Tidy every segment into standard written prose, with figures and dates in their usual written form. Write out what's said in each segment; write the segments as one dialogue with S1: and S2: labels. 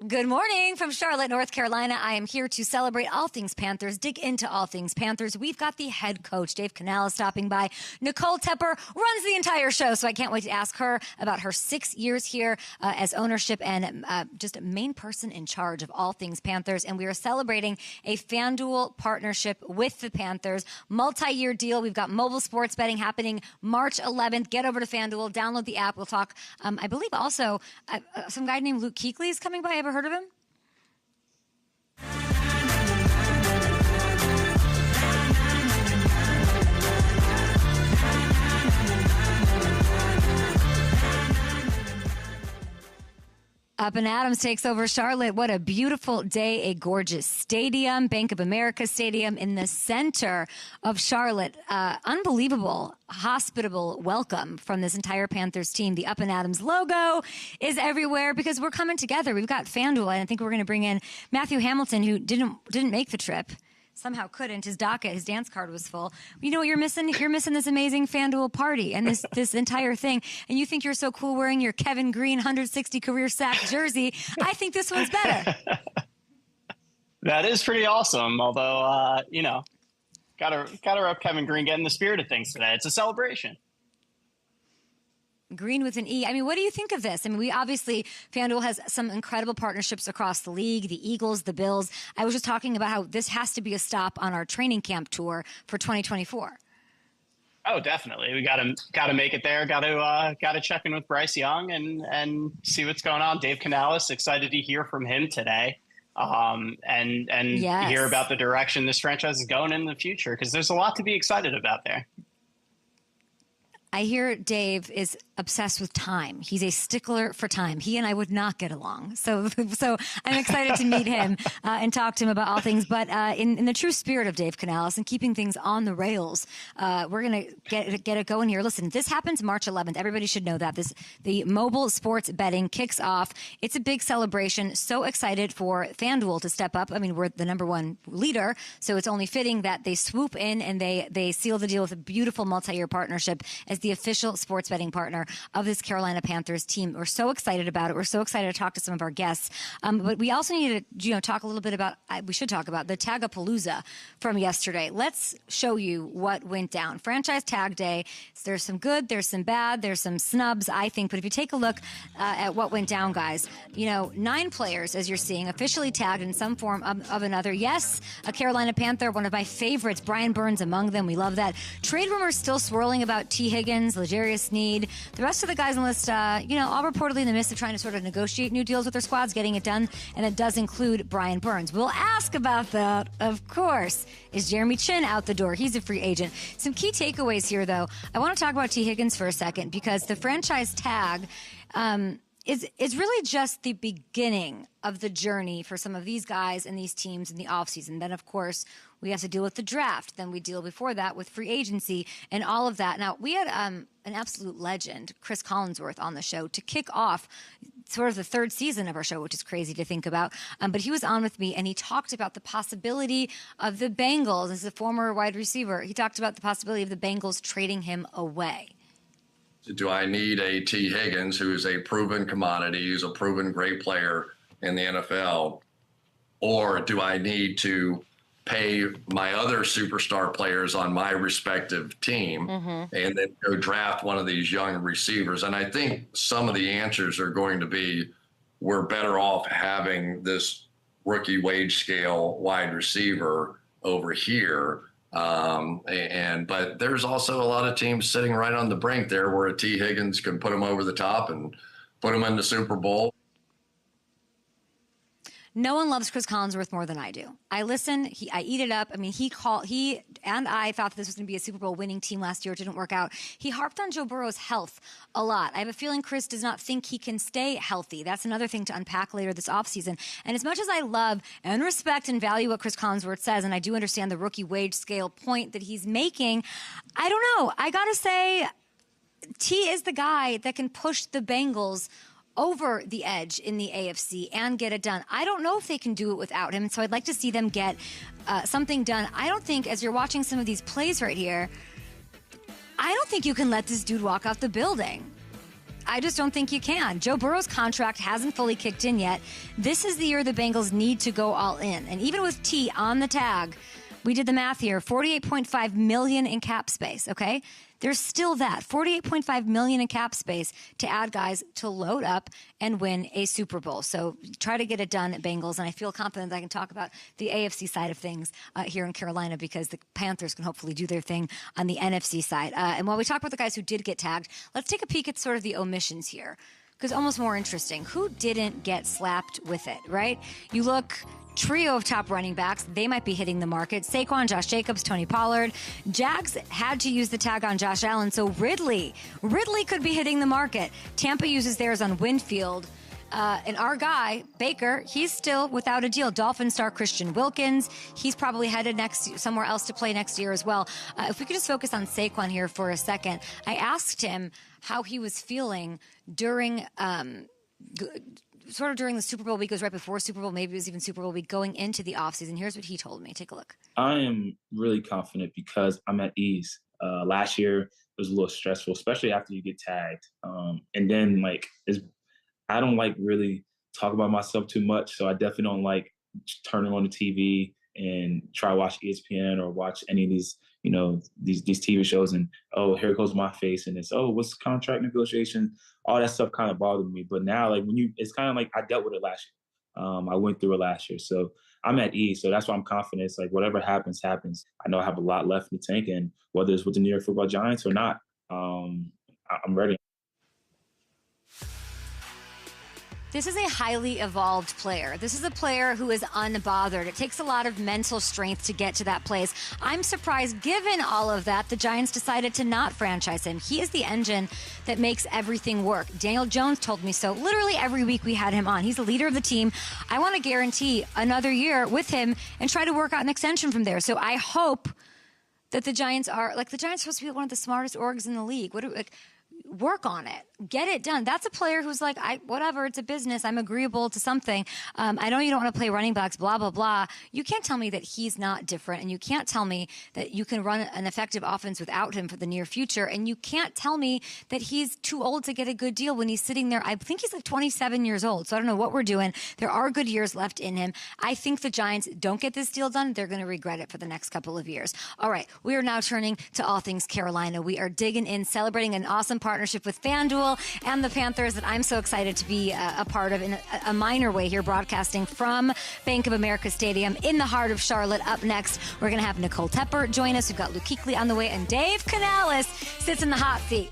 S1: Good morning from Charlotte, North Carolina. I am here to celebrate all things Panthers, dig into all things Panthers. We've got the head coach, Dave Canales, stopping by. Nicole Tepper runs the entire show, so I can't wait to ask her about her 6 years here as ownership and just a main person in charge of all things Panthers. And we are celebrating a FanDuel partnership with the Panthers, multi-year deal. We've got mobile sports betting happening March 11th. Get over to FanDuel, download the app. We'll talk, I believe also, some guy named Kuechly is coming by. Ever heard of him? Up and Adams takes over Charlotte. What a beautiful day, a gorgeous stadium, Bank of America Stadium in the center of Charlotte. Unbelievable, hospitable welcome from this entire Panthers team. The Up and Adams logo is everywhere because we're coming together. We've got FanDuel, and I think we're going to bring in Matthew Hamilton, who didn't make the trip. Somehow couldn't. His docket, his dance card was full. You know what you're missing? You're missing this amazing FanDuel party and this entire thing. And you think you're so cool wearing your Kevin Green 160 career sack jersey. I think this one's better.
S2: That is pretty awesome. Although, gotta rep Kevin Green, getting the spirit of things today. It's a celebration.
S1: Green with an E. I mean, what do you think of this? I mean, FanDuel has some incredible partnerships across the league, the Eagles, the Bills. I was just talking about how this has to be a stop on our training camp tour for 2024.
S2: Oh, definitely. We gotta make it there. Gotta check in with Bryce Young and see what's going on. Dave Canales, excited to hear from him today. And yes, hear about the direction this franchise is going in the future, because there's a lot to be excited about there.
S1: I hear Dave is obsessed with time. He's a stickler for time. He and I would not get along. So I'm excited to meet him and talk to him about all things. But in the true spirit of Dave Canales and keeping things on the rails, we're going to get it going here. Listen, this happens March 11th. Everybody should know that. The mobile sports betting kicks off. It's a big celebration. So excited for FanDuel to step up. I mean, we're the number one leader, so it's only fitting that they swoop in and they seal the deal with a beautiful multi-year partnership as the official sports betting partner of this Carolina Panthers team. We're so excited about it. We're so excited to talk to some of our guests. But we also need to, talk a little bit about, we should talk about the Tagapalooza from yesterday. Let's show you what went down. Franchise Tag Day. There's some good, there's some bad, there's some snubs, I think. But if you take a look at what went down, guys, 9 players, as you're seeing, officially tagged in some form of another. Yes, a Carolina Panther, one of my favorites, Brian Burns among them. We love that. Trade rumors still swirling about T. Higgins, L'Jarius Sneed. The rest of the guys on the list, all reportedly in the midst of trying to sort of negotiate new deals with their squads, getting it done, and it does include Brian Burns. We'll ask about that, of course. Is Jeremy Chin out the door? He's a free agent. Some key takeaways here, though. I want to talk about T. Higgins for a second, because the franchise tag is really just the beginning of the journey for some of these guys and these teams in the offseason. Then, of course, we have to deal with the draft. Then we deal before that with free agency and all of that. Now, we had an absolute legend, Chris Collinsworth, on the show to kick off sort of the third season of our show, which is crazy to think about. But he was on with me, and he talked about the possibility of the Bengals, as a former wide receiver, he talked about the possibility of the Bengals trading him away.
S3: Do I need a T. Higgins, who is a proven commodity, who's a proven great player in the NFL, or do I need to pay my other superstar players on my respective team and then go draft one of these young receivers? And I think some of the answers are going to be, we're better off having this rookie wage scale wide receiver over here. But there's also a lot of teams sitting right on the brink there where a T. Higgins can put them over the top and put them in the Super Bowl.
S1: No one loves Chris Collinsworth more than I do. I listen. I eat it up. I mean, he and I thought that this was going to be a Super Bowl winning team last year. It didn't work out. He harped on Joe Burrow's health a lot. I have a feeling Chris does not think he can stay healthy. That's another thing to unpack later this offseason. And as much as I love and respect and value what Chris Collinsworth says, and I do understand the rookie wage scale point that he's making, I don't know. I got to say, T is the guy that can push the Bengals over the edge in the AFC and get it done. I don't know if they can do it without him, so I'd like to see them get something done. I don't think, as you're watching some of these plays right here, I don't think you can let this dude walk out the building. I just don't think you can. Joe Burrow's contract hasn't fully kicked in yet. This is the year the Bengals need to go all in. And even with T on the tag, we did the math here, $48.5 million in cap space, okay? There's still that, $48.5 million in cap space to add guys to load up and win a Super Bowl. So try to get it done at Bengals, and I feel confident that I can talk about the AFC side of things here in Carolina because the Panthers can hopefully do their thing on the NFC side. And while we talk about the guys who did get tagged, let's take a peek at sort of the omissions here because almost more interesting. Who didn't get slapped with it, right? You look... Trio of top running backs, they might be hitting the market. Saquon, Josh Jacobs, Tony Pollard. Jags had to use the tag on Josh Allen, so Ridley could be hitting the market. Tampa uses theirs on Winfield. And our guy, Baker, he's still without a deal. Dolphin star Christian Wilkins, he's probably headed somewhere else to play next year as well. If we could just focus on Saquon here for a second. I asked him how he was feeling during... sort of during the Super Bowl week, it was right before Super Bowl, maybe it was even Super Bowl week, going into the offseason. Here's what he told me. Take a look.
S4: I am really confident because I'm at ease. Last year it was a little stressful, especially after you get tagged. And then I don't like really talk about myself too much, so I definitely don't like turning on the TV and try to watch ESPN or watch any of these, these TV shows and, oh, here goes my face and it's, oh, what's contract negotiation? All that stuff kind of bothered me. But now, it's kind of like I dealt with it last year. I went through it last year. So I'm at ease. So that's why I'm confident. It's like whatever happens, happens. I know I have a lot left in the tank, and whether it's with the New York Football Giants or not, I'm ready.
S1: This is a highly evolved player. This is a player who is unbothered. It takes a lot of mental strength to get to that place. I'm surprised, given all of that, the Giants decided to not franchise him. He is the engine that makes everything work. Daniel Jones told me so. Literally every week we had him on. He's the leader of the team. I want to guarantee another year with him and try to work out an extension from there. So I hope that the Giants are, the Giants are supposed to be one of the smartest orgs in the league. Work on it. Get it done. That's a player who's like, whatever, it's a business. I'm agreeable to something. I know you don't want to play running backs, blah, blah, blah. You can't tell me that he's not different, and you can't tell me that you can run an effective offense without him for the near future, and you can't tell me that he's too old to get a good deal when he's sitting there. I think he's 27 years old, so I don't know what we're doing. There are good years left in him. I think the Giants don't get this deal done. They're going to regret it for the next couple of years. All right, we are now turning to all things Carolina. We are digging in, celebrating an awesome partnership with FanDuel and the Panthers that I'm so excited to be a part of in a minor way here, broadcasting from Bank of America Stadium in the heart of Charlotte. Up next, we're going to have Nicole Tepper join us. We've got Kuechly on the way, and Dave Canales sits in the hot seat.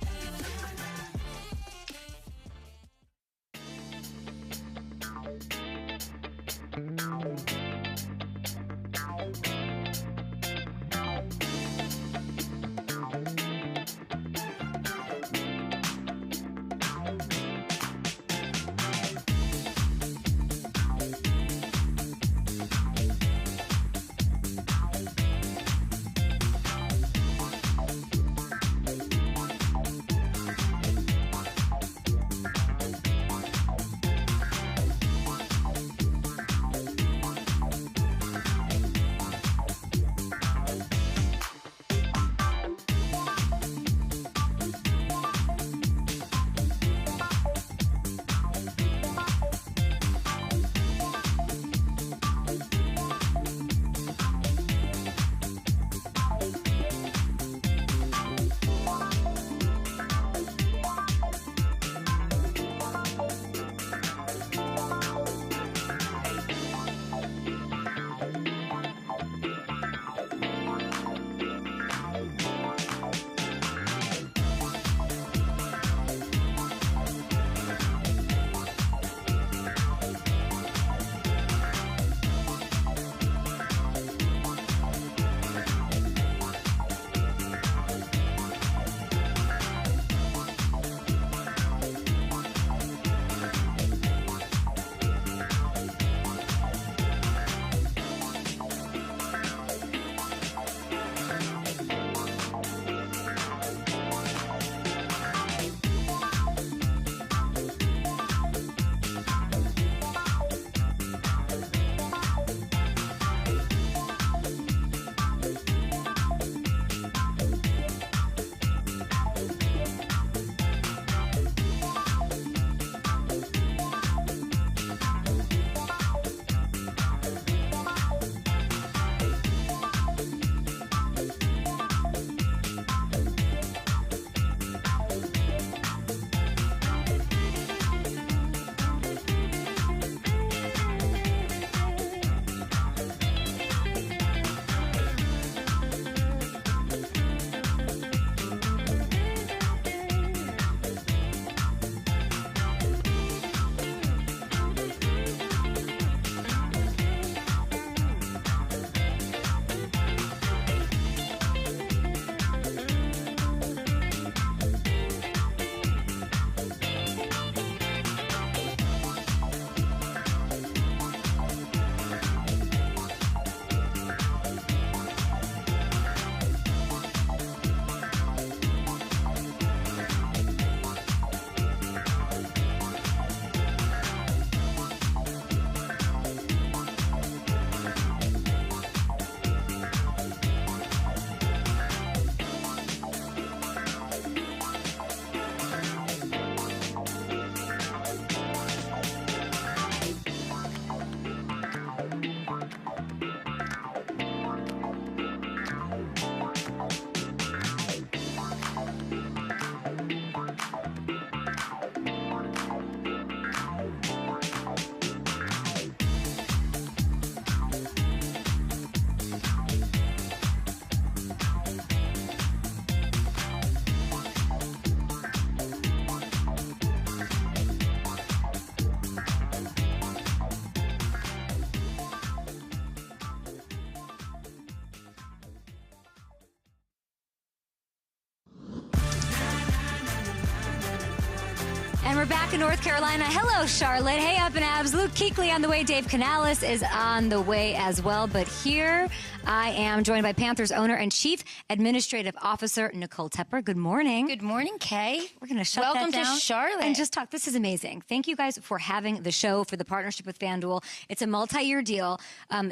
S1: We're back in North Carolina. Hello, Charlotte. Hey, Up and Abs. Luke Kuechly on the way. Dave Canales is on the way as well. But here I am joined by Panthers owner and Chief Administrative Officer Nicole Tepper. Good morning.
S5: Good morning, Kay.
S1: We're going to shut
S5: Welcome
S1: that down
S5: to Charlotte.
S1: and just talk. This is amazing. Thank you guys for having the show, for the partnership with FanDuel. It's a multi-year deal.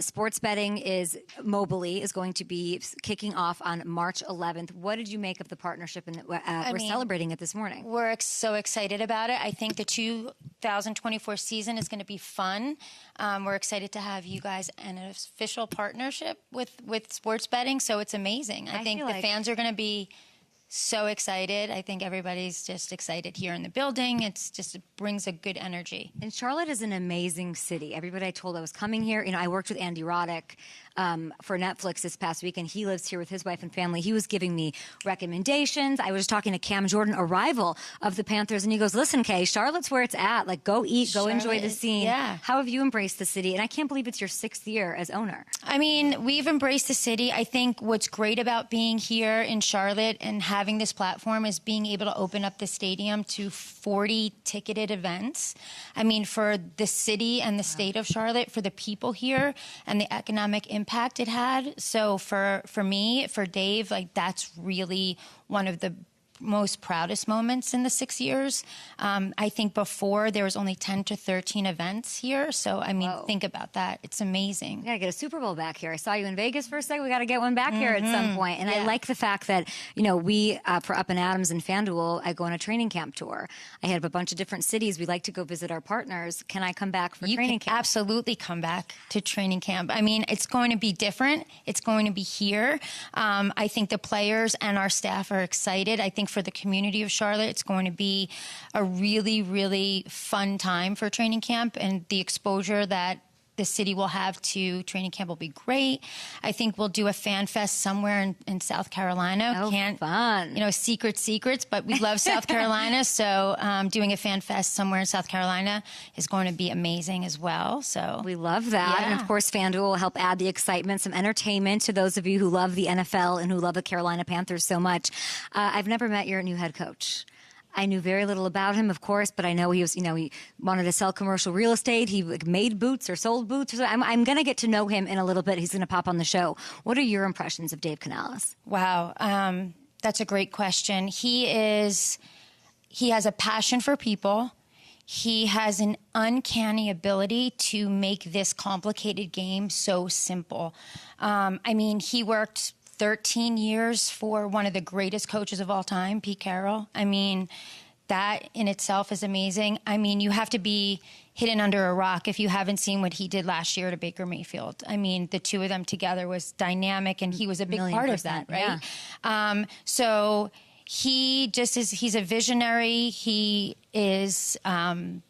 S1: Sports betting is going to be kicking off on March 11th. What did you make of the partnership? And we're celebrating it this morning.
S5: We're so excited about it. I think the 2024 season is going to be fun. We're excited to have you guys in an official partnership with sports betting, so it's amazing. I think the fans are going to be so excited. I think everybody's just excited here in the building. It brings a good energy.
S1: And Charlotte is an amazing city. Everybody I told I was coming here. I worked with Andy Roddick for Netflix this past week, and he lives here with his wife and family. He was giving me recommendations. I was talking to Cam Jordan, a rival of the Panthers, and he goes, "Listen, Kay, Charlotte's where it's at. Like, go eat, go enjoy the scene."
S5: Yeah.
S1: How have you embraced the city? And I can't believe it's your 6th year as owner.
S5: I mean, we've embraced the city. I think what's great about being here in Charlotte and having this platform is being able to open up the stadium to 40 ticketed events. I mean, for the city and the state of Charlotte, for the people here and the economic impact it had. So for me, for Dave, like, that's really one of the most proudest moments in the 6 years. I think before there was only 10 to 13 events here. So, I mean, think about that. It's amazing.
S1: We got to get a Super Bowl back here. I saw you in Vegas for a second. We got to get one back here at some point. And I like the fact that, we, for Up and Adams and FanDuel, I go on a training camp tour. I have a bunch of different cities. We like to go visit our partners. Can I come back for training camp?
S5: Absolutely come back to training camp. I mean, it's going to be different. It's going to be here. I think the players and our staff are excited. I think for the community of Charlotte, it's going to be a really, really fun time for training camp, and the exposure that the city will have to training camp will be great. I think we'll do a fan fest somewhere in South Carolina.
S1: Oh, fun.
S5: Secrets, but we love South Carolina. So doing a fan fest somewhere in South Carolina is going to be amazing as well. So
S1: we love that.
S5: Yeah.
S1: And of course, FanDuel will help add the excitement, some entertainment to those of you who love the NFL and who love the Carolina Panthers so much. I've never met your new head coach. I knew very little about him, of course, but I know he was, he wanted to sell commercial real estate. He made boots or sold boots. I'm going to get to know him in a little bit. He's going to pop on the show. What are your impressions of Dave Canales?
S5: Wow. That's a great question. He has a passion for people. He has an uncanny ability to make this complicated game so simple. He worked 13 years for one of the greatest coaches of all time, Pete Carroll. I mean, that in itself is amazing. I mean, you have to be hidden under a rock if you haven't seen what he did last year to Baker Mayfield. I mean, the two of them together was dynamic, and he was a big part of that, right? Yeah. So he just is, he's a visionary. He is I'm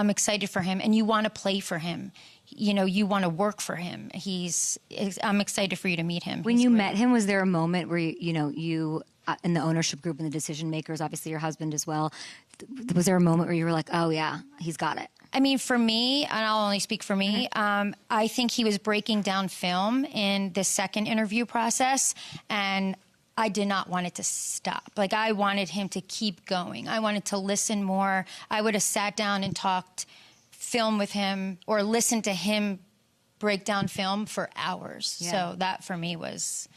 S5: excited for him, and you want to play for him. You want to work for him. I'm excited for you to meet him.
S1: When you met him, was there a moment where you in the ownership group and the decision makers, obviously your husband as well, was there a moment where you were like, oh yeah, he's got it?
S5: I mean, for me, and I'll only speak for me, I think he was breaking down film in the second interview process, and I did not want it to stop. Like, I wanted him to keep going. I wanted to listen more. I would have sat down and talked film with him or listen to him break down film for hours. Yeah. So that for me was,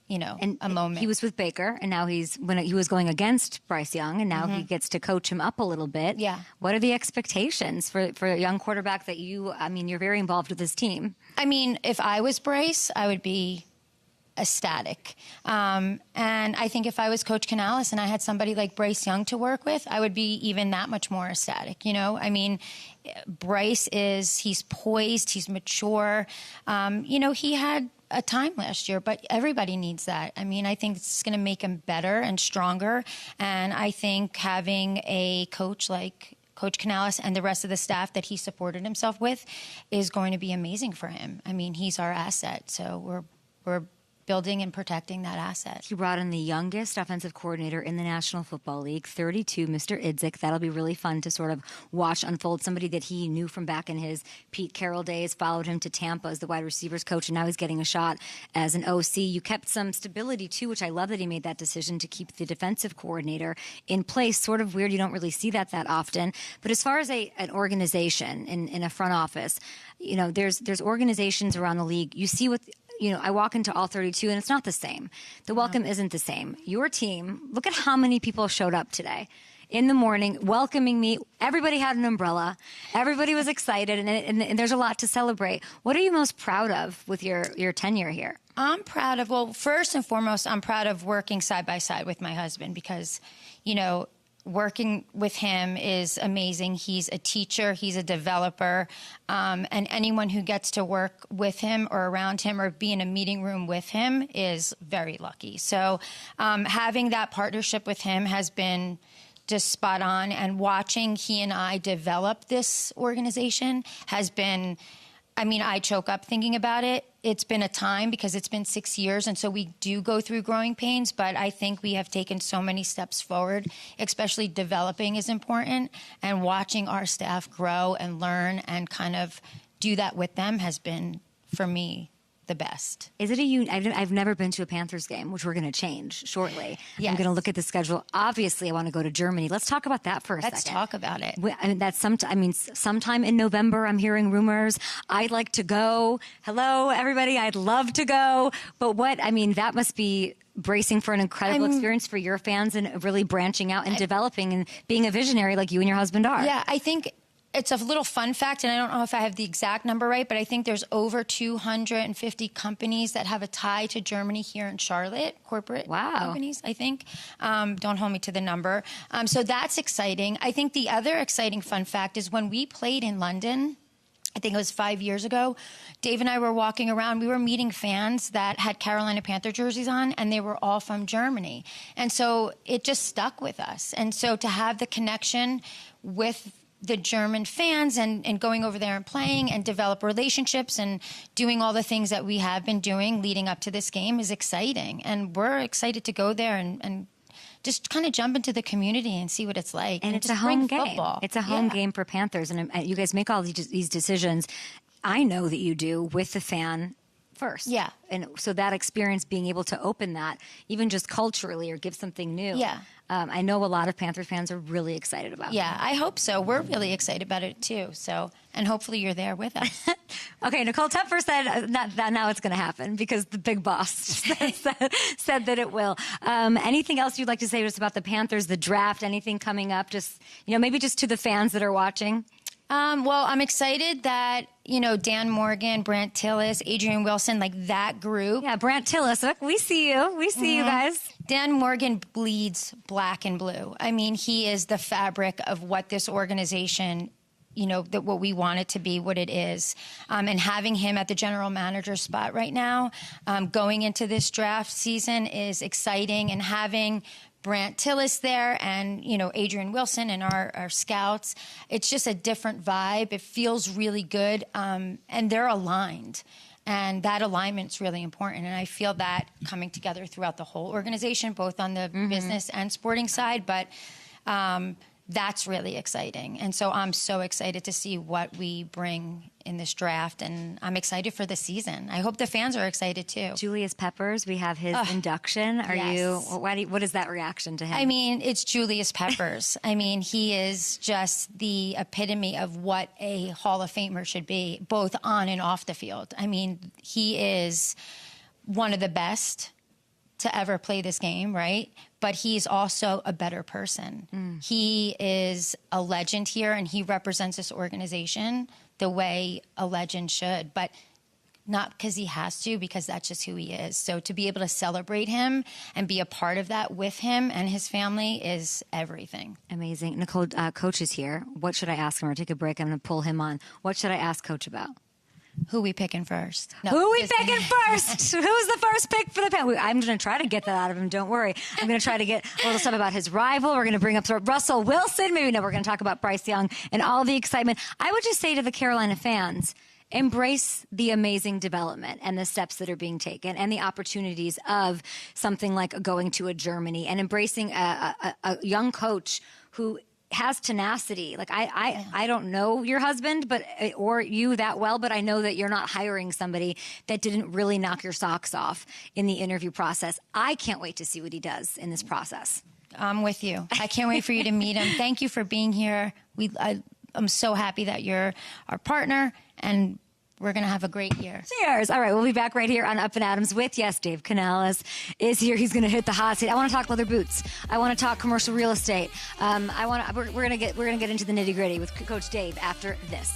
S5: a moment.
S1: He was with Baker, and now he was going against Bryce Young, and now he gets to coach him up a little bit.
S5: Yeah.
S1: What are the expectations for a young quarterback that you're very involved with his team?
S5: I mean, if I was Bryce, I would be ecstatic. And I think if I was Coach Canales and I had somebody like Bryce Young to work with, I would be even that much more ecstatic. I mean, Bryce he's poised, he's mature. He had a time last year, but everybody needs that. I mean, I think it's going to make him better and stronger. And I think having a coach like Coach Canales and the rest of the staff that he supported himself with is going to be amazing for him. I mean, he's our asset. So we're building and protecting that asset.
S1: He brought in the youngest offensive coordinator in the National Football League, 32, Mr. Idzik. That'll be really fun to sort of watch unfold. Somebody that he knew from back in his Pete Carroll days, followed him to Tampa as the wide receivers coach, and now he's getting a shot as an OC. You kept some stability, too, which I love that he made that decision to keep the defensive coordinator in place. Sort of weird. You don't really see that often. But as far as an organization in a front office, you know, there's organizations around the league. You see what... You know, I walk into all 32 and it's not the same. The welcome isn't the same. Your team, look at how many people showed up today in the morning welcoming me. Everybody had an umbrella. Everybody was excited, and there's a lot to celebrate. What are you most proud of with your tenure here?
S5: I'm proud of, well, first and foremost, I'm proud of working side by side with my husband because, you know, working with him is amazing. He's a teacher. He's a developer. And anyone who gets to work with him or around him or be in a meeting room with him is very lucky. So having that partnership with him has been just spot on. And watching he and I develop this organization has been, I mean, I choke up thinking about it. It's been a time because it's been 6 years, and so we do go through growing pains, but I think we have taken so many steps forward, especially developing is important, and watching our staff grow and learn and kind of do that with them has been, for me, the best.
S1: Is it I've never been to a Panthers game, which we're going to change shortly.
S5: Yes.
S1: I'm going to look at the schedule. Obviously, I want to go to Germany. Let's talk about that for a second.
S5: Let's talk about it.
S1: I mean, that's sometime in November. I'm hearing rumors. I'd like to go. Hello, everybody. I'd love to go. But that must be bracing for an incredible experience for your fans and really branching out and developing and being a visionary like you and your husband are.
S5: Yeah, I think it's a little fun fact, and I don't know if I have the exact number right, but I think there's over 250 companies that have a tie to Germany here in Charlotte, corporate companies, I think. Don't hold me to the number. So that's exciting. I think the other exciting fun fact is when we played in London, I think it was 5 years ago, Dave and I were walking around. We were meeting fans that had Carolina Panther jerseys on, and they were all from Germany. And so it just stuck with us. And so to have the connection with the German fans and going over there and playing and develop relationships and doing all the things that we have been doing leading up to this game is exciting. And we're excited to go there and just kind of jump into the community and see what it's like.
S1: And it's a home game. Football. It's a home game for Panthers. And you guys make all these decisions. I know that you do with the fan first.
S5: Yeah.
S1: And so that experience, being able to open that, even just culturally or give something new.
S5: Yeah.
S1: I know a lot of Panthers fans are really excited about it.
S5: Yeah, I hope so. We're really excited about it too. So, and hopefully you're there with us.
S1: Okay, Nicole Tepper said that now it's going to happen because the big boss said that it will. Anything else you'd like to say just about the Panthers, the draft, anything coming up? Just, maybe just to the fans that are watching.
S5: Well, I'm excited that, Dan Morgan, Brant Tillis, Adrian Wilson, like that group.
S1: Yeah, Brant Tillis. Look, we see you. We see you guys.
S5: Dan Morgan bleeds black and blue. I mean, he is the fabric of what this organization, that what we want it to be, what it is. And having him at the general manager spot right now, going into this draft season is exciting. And having Brant Tillis there and, Adrian Wilson and our scouts, it's just a different vibe. It feels really good. And they're aligned. And that alignment's really important. And I feel that coming together throughout the whole organization, both on the business and sporting side. But that's really exciting. And so I'm so excited to see what we bring in this draft. And I'm excited for the season. I hope the fans are excited too.
S1: Julius Peppers, we have his induction. What is that reaction to him?
S5: I mean, it's Julius Peppers. I mean, he is just the epitome of what a Hall of Famer should be, both on and off the field. I mean, he is one of the best to ever play this game, right? But he's also a better person. He is a legend here, and he represents this organization the way a legend should, but not because he has to, because that's just who he is. So to be able to celebrate him and be a part of that with him and his family is everything.
S1: Amazing. Nicole, Coach is here. What should I ask him? We're going to take a break. I'm going to pull him on. What should I ask Coach about?
S5: Who we picking first? No,
S1: who we picking first? Who's the first pick for the Panthers? I'm going to try to get that out of him. Don't worry. I'm going to try to get a little stuff about his rival. We're going to bring up Russell Wilson. We're going to talk about Bryce Young and all the excitement. I would just say to the Carolina fans, embrace the amazing development and the steps that are being taken and the opportunities of something like going to a Germany and embracing a young coach who has tenacity. Like I don't know your husband, but or you that well, but I know that you're not hiring somebody that didn't really knock your socks off in the interview process. I can't wait to see what he does in this process.
S5: I'm with you. I can't wait for you to meet him. Thank you for being here. I'm so happy that you're our partner, and we're going to have a great year.
S1: Cheers. All right, we'll be back right here on Up and Adams with, yes, Dave Canales is here. He's going to hit the hot seat. I want to talk leather boots. I want to talk commercial real estate. We're going to get into the nitty gritty with Coach Dave after this.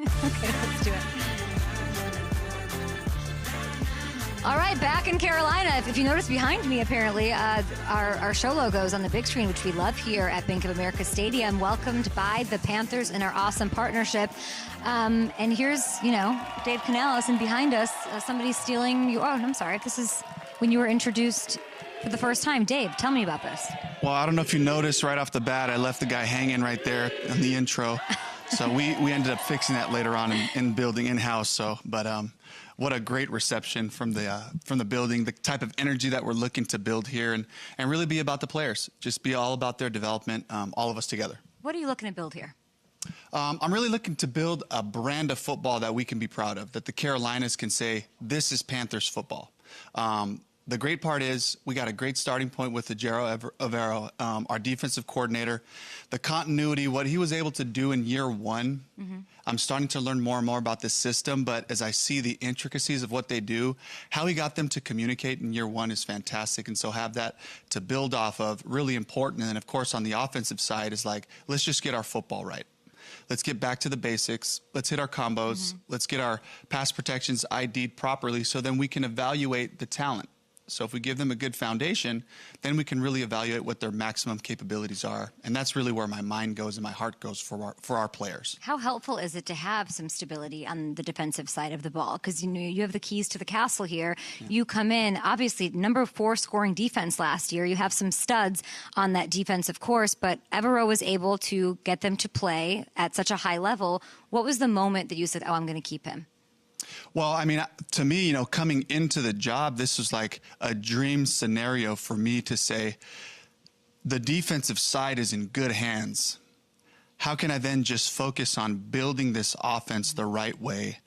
S1: Okay, let's do it. All right, back in Carolina. If you notice behind me, apparently, our show logo is on the big screen, which we love here at Bank of America Stadium, welcomed by the Panthers in our awesome partnership. And here's, Dave Canales, and behind us, somebody's stealing you. Oh, I'm sorry. This is when you were introduced for the first time. Dave, tell me about this.
S6: Well, I don't know if you noticed right off the bat, I left the guy hanging right there in the intro. So we ended up fixing that later on in building in-house. But what a great reception from the building, the type of energy that we're looking to build here, and really be about the players, just be all about their development, all of us together.
S1: What are you looking to build here?
S6: I'm really looking to build a brand of football that we can be proud of, that the Carolinas can say, this is Panthers football. the great part is we got a great starting point with Ejiro Evero, our defensive coordinator. The continuity, what he was able to do in year one, I'm starting to learn more and more about this system, but as I see the intricacies of what they do, how he got them to communicate in year one is fantastic. And so have that to build off of, really important. And then, of course, on the offensive side is like, let's just get our football right. Let's get back to the basics. Let's hit our combos. Let's get our pass protections ID'd properly so then we can evaluate the talent. So if we give them a good foundation, then we can really evaluate what their maximum capabilities are. And that's really where my mind goes and my heart goes for our players.
S1: How helpful is it to have some stability on the defensive side of the ball? Because you have the keys to the castle here. Yeah. You come in, obviously, number 4 scoring defense last year. You have some studs on that defense, of course, but Evero was able to get them to play at such a high level. What was the moment that you said, oh, I'm going to keep him?
S6: Well, I mean, to me, coming into the job, this was like a dream scenario for me to say, the defensive side is in good hands. How can I then just focus on building this offense the right way,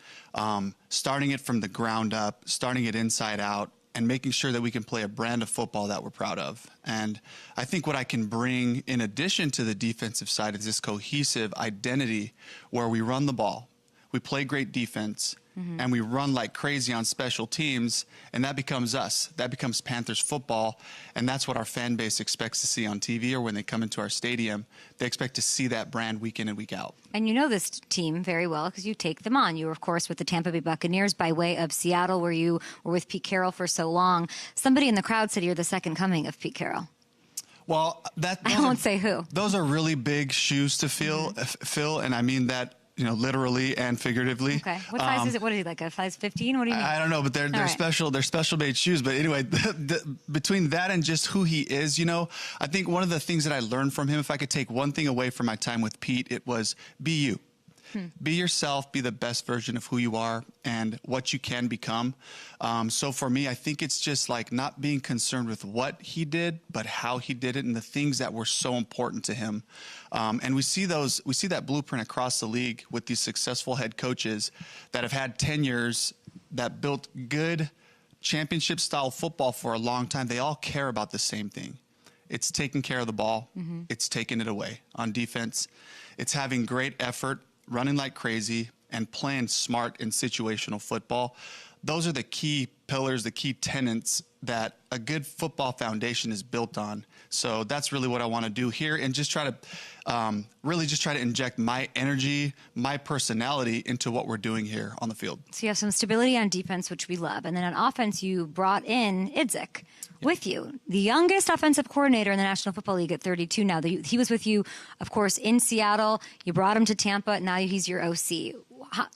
S6: starting it from the ground up, starting it inside out, and making sure that we can play a brand of football that we're proud of. And I think what I can bring in addition to the defensive side is this cohesive identity where we run the ball, we play great defense, and we run like crazy on special teams, and that becomes us. That becomes Panthers football, and that's what our fan base expects to see on TV or when they come into our stadium. They expect to see that brand week in and week out.
S1: And you know this team very well because you take them on. You were, of course, with the Tampa Bay Buccaneers by way of Seattle, where you were with Pete Carroll for so long. Somebody in the crowd said you're the second coming of Pete Carroll.
S6: Well,
S1: I won't say who.
S6: Those are really big shoes to fill, and I mean that literally and figuratively.
S1: Okay. What size is it? What is he, like a size 15? What do you mean?
S6: I don't know, but they're
S1: right.
S6: special. They're special made shoes. But anyway, between that and just who he is, I think one of the things that I learned from him, if I could take one thing away from my time with Pete, it was be you. Be yourself, be the best version of who you are and what you can become. So for me, I think it's just like not being concerned with what he did, but how he did it and the things that were so important to him. And we see that blueprint across the league with these successful head coaches that have had tenures that built good championship style football for a long time. They all care about the same thing. It's taking care of the ball. It's taking it away on defense. It's having great effort, running like crazy, and playing smart in situational football. Those are the key pillars, the key tenets that a good football foundation is built on. So that's really what I want to do here and just try to inject my energy, my personality into what we're doing here on the field.
S1: So you have some stability on defense, which we love. And then on offense, you brought in Idzik with you, the youngest offensive coordinator in the National Football League at 32 now. He was with you, of course, in Seattle. You brought him to Tampa. Now he's your OC.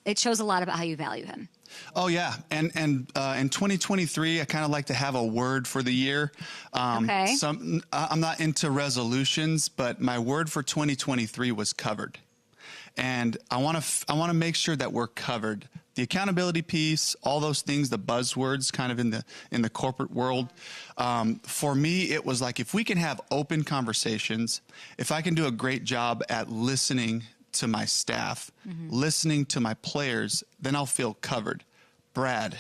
S1: It shows a lot about how you value him.
S6: Oh, yeah. And in 2023, I kind of like to have a word for the year.
S1: Okay.
S6: I'm not into resolutions, but my word for 2023 was covered. And I want to make sure that we're covered. The accountability piece, all those things, the buzzwords kind of in the corporate world. For me, it was like if we can have open conversations, if I can do a great job at listening to my staff, listening to my players, then I'll feel covered. Brad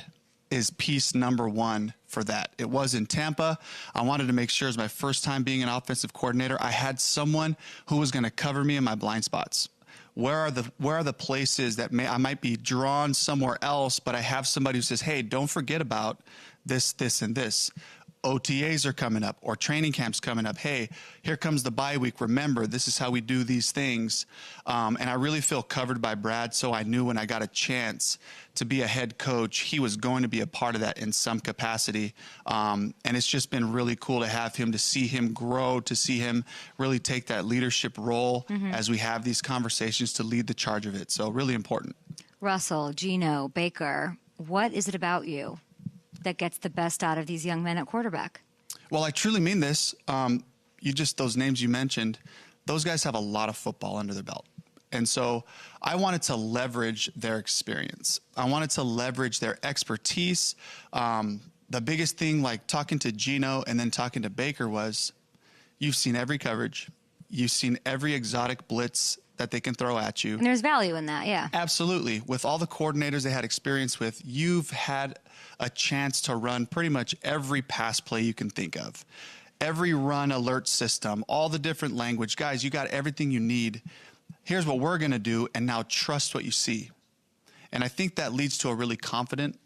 S6: is piece number one for that. It was in Tampa. I wanted to make sure it was my first time being an offensive coordinator. I had someone who was going to cover me in my blind spots. Where are the places that I might be drawn somewhere else, but I have somebody who says, hey, don't forget about this, this, and this. OTAs are coming up or training camps coming up. Hey, here comes the bye week. Remember, this is how we do these things. And I really feel covered by Brad. So I knew when I got a chance to be a head coach, he was going to be a part of that in some capacity. And it's just been really cool to have him, to see him grow, to see him really take that leadership role as we have these conversations to lead the charge of it. So really important.
S1: Russell, Gino, Baker, what is it about you that gets the best out of these young men at quarterback?
S6: Well, I truly mean this. Those names you mentioned, those guys have a lot of football under their belt. And so I wanted to leverage their experience. I wanted to leverage their expertise. The biggest thing, like talking to Gino and then talking to Baker, was you've seen every coverage. You've seen every exotic blitz that they can throw at you.
S1: And there's value in that, yeah.
S6: Absolutely. With all the coordinators they had experience with, you've had a chance to run pretty much every pass play you can think of. Every run alert system, all the different language. Guys, you got everything you need. Here's what we're going to do, and now trust what you see. And I think that leads to a really confident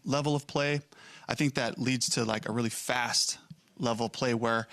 S6: level of play. I think that leads to like a really fast level of play where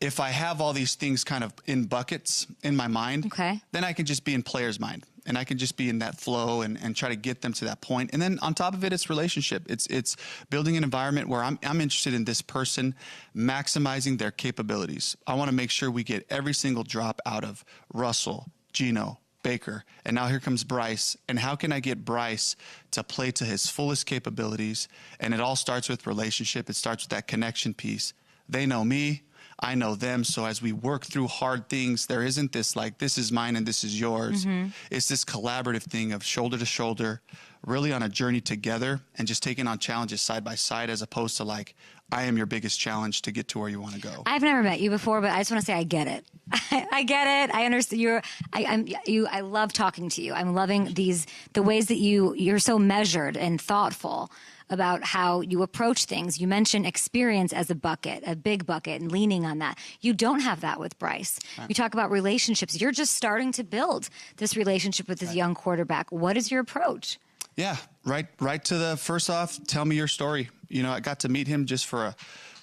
S6: if I have all these things kind of in buckets in my mind, then I can just be in player's mind and I can just be in that flow and try to get them to that point. And then on top of it, it's relationship. It's building an environment where I'm interested in this person maximizing their capabilities. I want to make sure we get every single drop out of Russell, Gino, Baker, and now here comes Bryce. And how can I get Bryce to play to his fullest capabilities? And it all starts with relationship. It starts with that connection piece. They know me, I know them. So as we work through hard things, there isn't this like, this is mine and this is yours. It's this collaborative thing of shoulder to shoulder, really on a journey together and just taking on challenges side by side, as opposed to like, I am your biggest challenge to get to where you want to go.
S1: I've never met you before, but I just want to say I get it. I get it. I understand. I love talking to you. I'm loving the ways that you're so measured and thoughtful about how you approach things. You mentioned experience as a bucket, a big bucket, and leaning on that. You don't have that with Bryce. Right. You talk about relationships. You're just starting to build this relationship with this young quarterback. What is your approach?
S6: Yeah, right to the first off, tell me your story. You know, I got to meet him just for a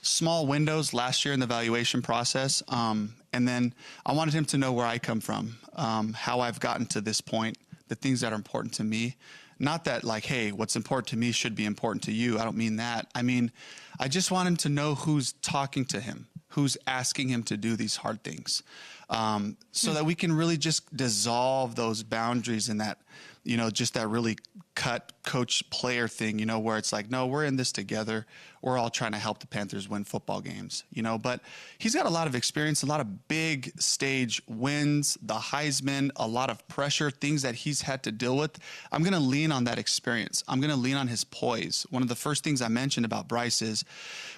S6: small windows last year in the evaluation process. And then I wanted him to know where I come from, how I've gotten to this point, the things that are important to me. Not that like, hey, what's important to me should be important to you. I don't mean that. I mean, I just want him to know who's talking to him, who's asking him to do these hard things, so that we can really just dissolve those boundaries and that, you know, just that really cut coach player thing, you know, where it's like, no, we're in this together. We're all trying to help the Panthers win football games, you know, but he's got a lot of experience, a lot of big stage wins, the Heisman, a lot of pressure, things that he's had to deal with. I'm going to lean on that experience. I'm going to lean on his poise. One of the first things I mentioned about Bryce is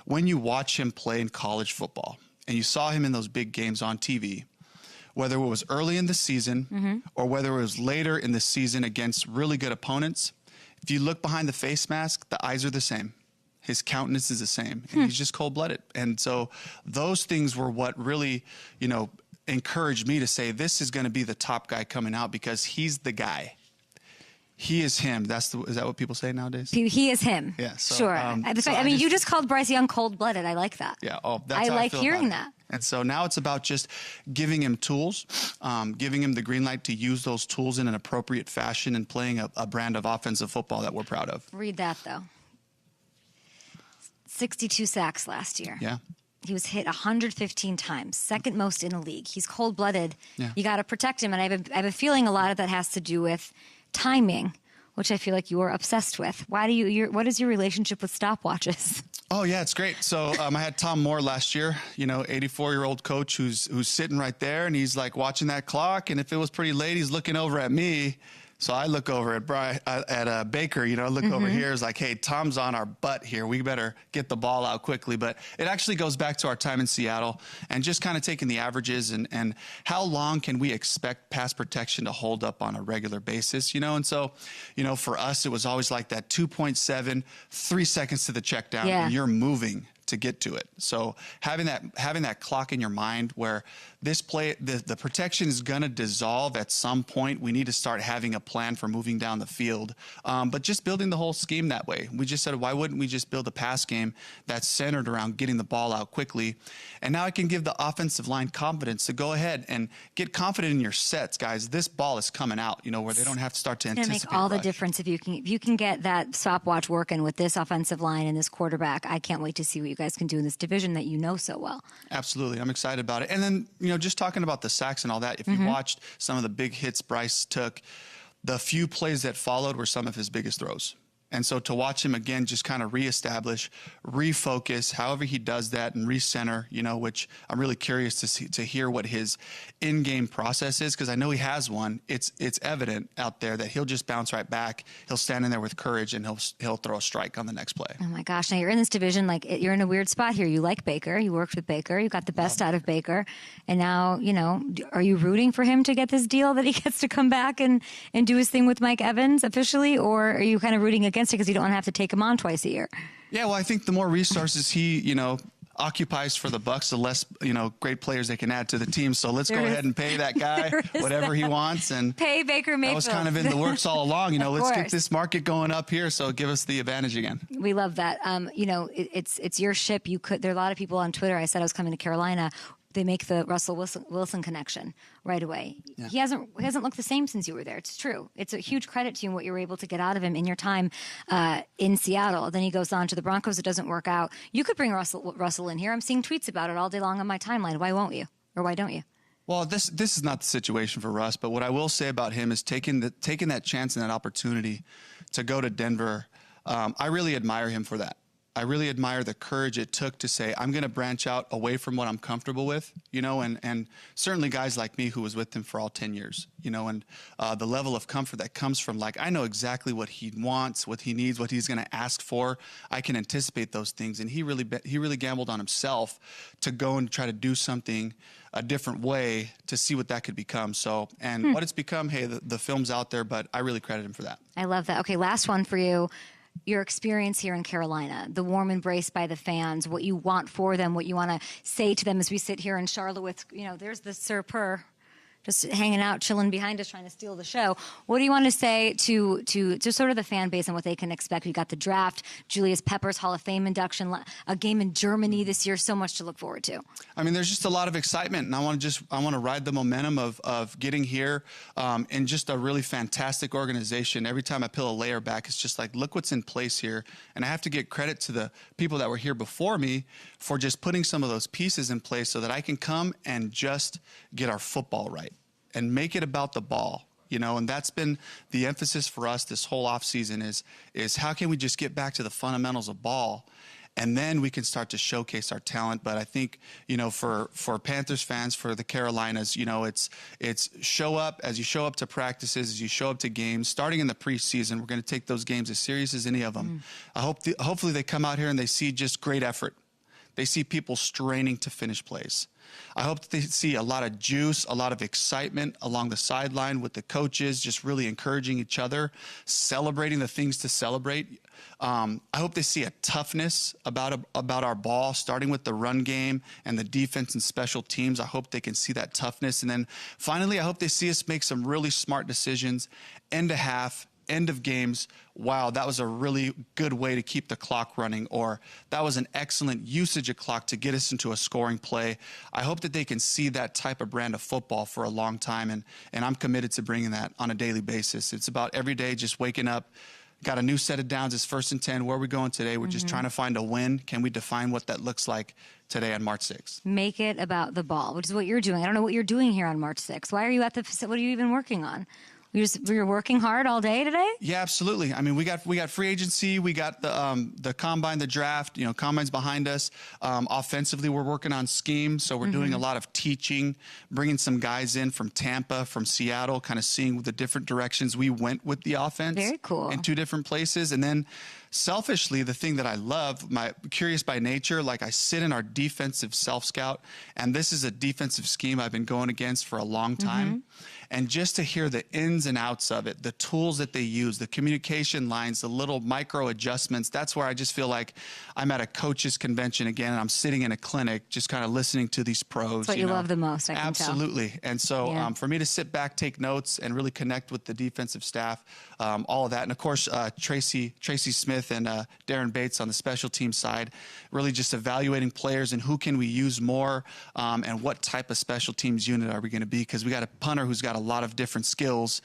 S6: when you watch him play in college football and you saw him in those big games on TV, whether it was early in the season or whether it was later in the season against really good opponents, if you look behind the face mask, the eyes are the same. His countenance is the same. And he's just cold-blooded. And so those things were what really, you know, encouraged me to say this is going to be the top guy coming out because he's the guy. He is him. Is that what people say nowadays?
S1: He is him.
S6: Yeah. So,
S1: sure. You just called Bryce Young cold-blooded. I like that.
S6: Yeah. Oh, that's how I
S1: like
S6: feel
S1: hearing
S6: about it.
S1: that.
S6: And so now it's about just giving him tools, giving him the green light to use those tools in an appropriate fashion and playing a brand of offensive football that we're proud of.
S1: Read that, though. 62 sacks last year.
S6: Yeah.
S1: He was hit 115 times, second most in the league. He's cold-blooded. Yeah. You got to protect him. And I have a feeling a lot of that has to do with timing, which I feel like you are obsessed with. What is your relationship with stopwatches? Oh,
S6: yeah, it's great. So I had Tom Moore last year, you know, 84-year-old coach who's sitting right there, and he's like watching that clock. And if it was pretty late, he's looking over at me. So I look over at Baker, you know, look over here. It's like, hey, Tom's on our butt here. We better get the ball out quickly. But it actually goes back to our time in Seattle and just kind of taking the averages and how long can we expect pass protection to hold up on a regular basis, you know? And so, you know, for us, it was always like that 2.7, 3 seconds to the check down, and you're moving to get to it. So having that clock in your mind where this play, the protection is going to dissolve at some point. We need to start having a plan for moving down the field. But just building the whole scheme that way. We just said, why wouldn't we just build a pass game that's centered around getting the ball out quickly? And now I can give the offensive line confidence to go ahead and get confident in your sets, guys. This ball is coming out, you know, where they don't have to start to anticipate. It's going to make all the difference if you can get that stopwatch working with this offensive line and this quarterback. I can't wait to see what you guys can do in this division that you know so well. Absolutely. I'm excited about it. And then, you know, just talking about the sacks and all that, if you watched some of the big hits Bryce took, the few plays that followed were some of his biggest throws. And so to watch him again, just kind of reestablish, refocus, however he does that, and recenter, which I'm really curious to hear what his in-game process is, because I know he has one. It's evident out there that he'll just bounce right back. He'll stand in there with courage, and he'll throw a strike on the next play.
S1: Oh my gosh! Now you're in this division, you're in a weird spot here. You like Baker, you worked with Baker, you got the best out of Baker, and now are you rooting for him to get this deal that he gets to come back and do his thing with Mike Evans officially, or are you kind of rooting against it because you don't want to have to take him on twice a year?
S6: Yeah, well, I think the more resources he, occupies for the Bucs, the less, great players they can add to the team. So let's go ahead and pay that guy whatever he wants, and
S1: pay Baker Mayfield.
S6: That was kind of in the works all along. Let's
S1: course.
S6: get this market going up here. So give us the advantage again.
S1: We love that. It's your ship. There are a lot of people on Twitter. I said I was coming to Carolina. They make the Russell Wilson connection right away. Yeah. He hasn't looked the same since you were there. It's true. It's a huge credit to you and what you were able to get out of him in your time in Seattle. Then he goes on to the Broncos. It doesn't work out. You could bring Russell in here. I'm seeing tweets about it all day long on my timeline. Why won't you? Or why don't you?
S6: Well, this is not the situation for Russ, but what I will say about him is taking that chance and that opportunity to go to Denver. I really admire him for that. I really admire the courage it took to say, I'm going to branch out away from what I'm comfortable with, and certainly guys like me who was with him for all 10 years, and the level of comfort that comes from, I know exactly what he wants, what he needs, what he's going to ask for. I can anticipate those things. And he really gambled on himself to go and try to do something a different way to see what that could become. So, and what it's become, hey, the film's out there, but I really credit him for that. I
S1: love that. Okay, last one for you. Your experience here in Carolina, the warm embrace by the fans, what you want for them, what you want to say to them as we sit here in Charlotte with, there's the Sir Purr just hanging out, chilling behind us, trying to steal the show. What do you want to say to sort of the fan base and what they can expect? We got the draft, Julius Peppers Hall of Fame induction, a game in Germany this year, so much to look forward to.
S6: I mean, there's just a lot of excitement, and I want to ride the momentum of getting here in just a really fantastic organization. Every time I peel a layer back, it's just look what's in place here. And I have to give credit to the people that were here before me for just putting some of those pieces in place so that I can come and just get our football right and make it about the ball, and that's been the emphasis for us this whole offseason is how can we just get back to the fundamentals of ball, and then we can start to showcase our talent. But I think, for Panthers fans, for the Carolinas, it's show up to practices, as you show up to games. Starting in the preseason, we're going to take those games as serious as any of them. Hopefully they come out here and they see just great effort. They see people straining to finish plays. I hope that they see a lot of juice, a lot of excitement along the sideline with the coaches, just really encouraging each other, celebrating the things to celebrate. I hope they see a toughness about our ball, starting with the run game and the defense and special teams. I hope they can see that toughness. And then finally, I hope they see us make some really smart decisions, end of half, end of games. Wow, that was a really good way to keep the clock running, or that was an excellent usage of clock to get us into a scoring play. I hope that they can see that type of brand of football for a long time, and I'm committed to bringing that on a daily basis. It's about every day just waking up, got a new set of downs. It's 1st and 10. Where are we going today? We're just trying to find a win. Can we define what that looks like today on March 6th?
S1: Make it about the ball, which is what you're doing. I don't know what you're doing here on March 6th. Why are you at the facility? What are you even working on? You're working hard all day today?
S6: Yeah, absolutely. I mean, we got free agency, we got the combine, the draft. Combine's behind us. Offensively, we're working on scheme, so we're doing a lot of teaching, bringing some guys in from Tampa, from Seattle, kind of seeing the different directions we went with the offense.
S1: Very cool.
S6: In 2 different places, and then selfishly, the thing that I love, my curious by nature, I sit in our defensive self-scout, and this is a defensive scheme I've been going against for a long time. And just to hear the ins and outs of it, the tools that they use, the communication lines, the little micro adjustments, that's where I just feel like I'm at a coach's convention again, and I'm sitting in a clinic just kind of listening to these pros.
S1: That's what you love the most, I can
S6: Absolutely.
S1: tell.
S6: And so for me to sit back, take notes, and really connect with the defensive staff, all of that. And, of course, Tracy Smith and Darren Bates on the special team side, really just evaluating players and who can we use more and what type of special teams unit are we going to be, because we got a punter who's got a lot of different skills.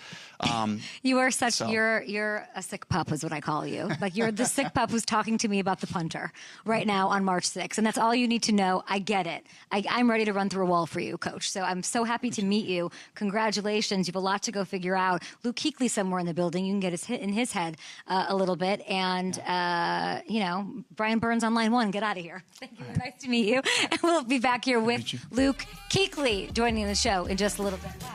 S1: You are such you're a sick pup is what I call you. Like you're the sick pup who's talking to me about the punter right now on March 6th. And that's all you need to know. I get it. I'm ready to run through a wall for you, Coach. So I'm so happy to meet you. Congratulations. You have a lot to go figure out. Luke Kuechly somewhere in the building. You can get in his head a little bit. And, Brian Burns on line 1. Get out of here. Thank you. Nice to meet you. And we'll be back here with Luke Kuechly joining the show in just a little bit. Wow.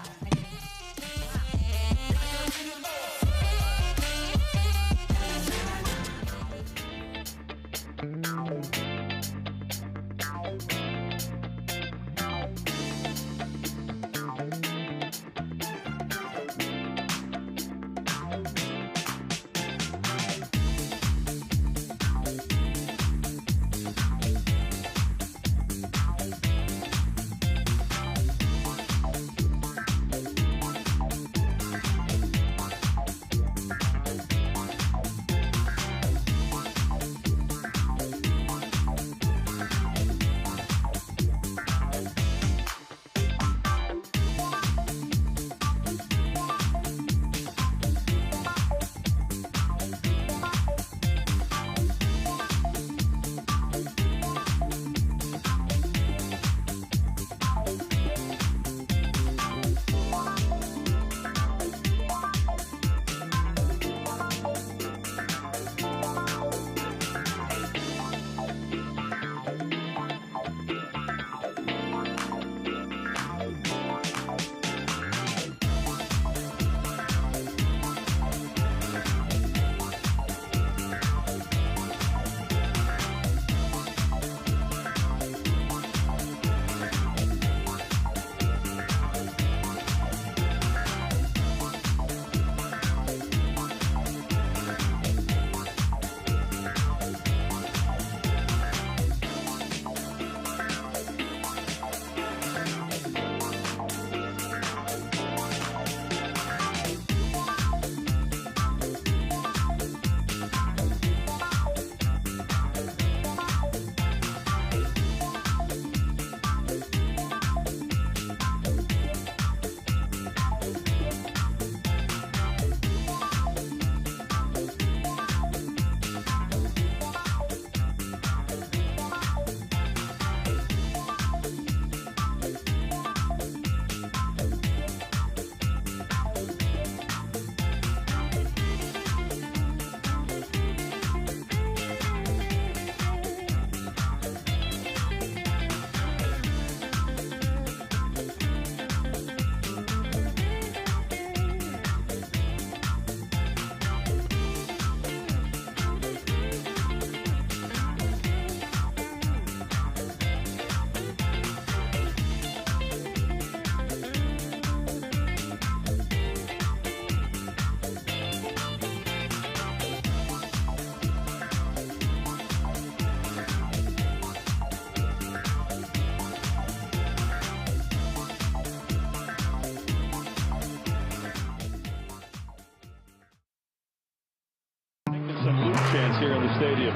S7: Chance here in the stadium.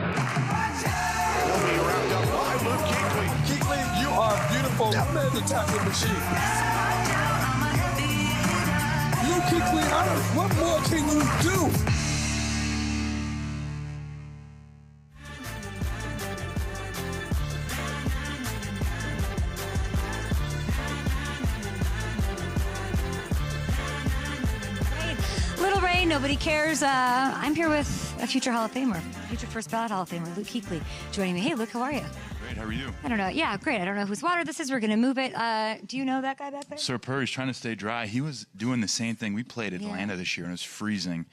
S8: Kuechly, you are beautiful. That man's a tackling machine. You, Kuechly, what more can you do?
S1: Little Ray, nobody cares. I'm here with a future Hall of Famer, future first ballot Hall of Famer, Luke Kuechly, joining me. Hey, Luke, how are you?
S9: Great, how are you?
S1: I don't know. Yeah, great. I don't know whose water this is. We're going to move it. Do you know that guy back there?
S9: Sir Purry's trying to stay dry. He was doing the same thing. We played Atlanta this year, and it was freezing.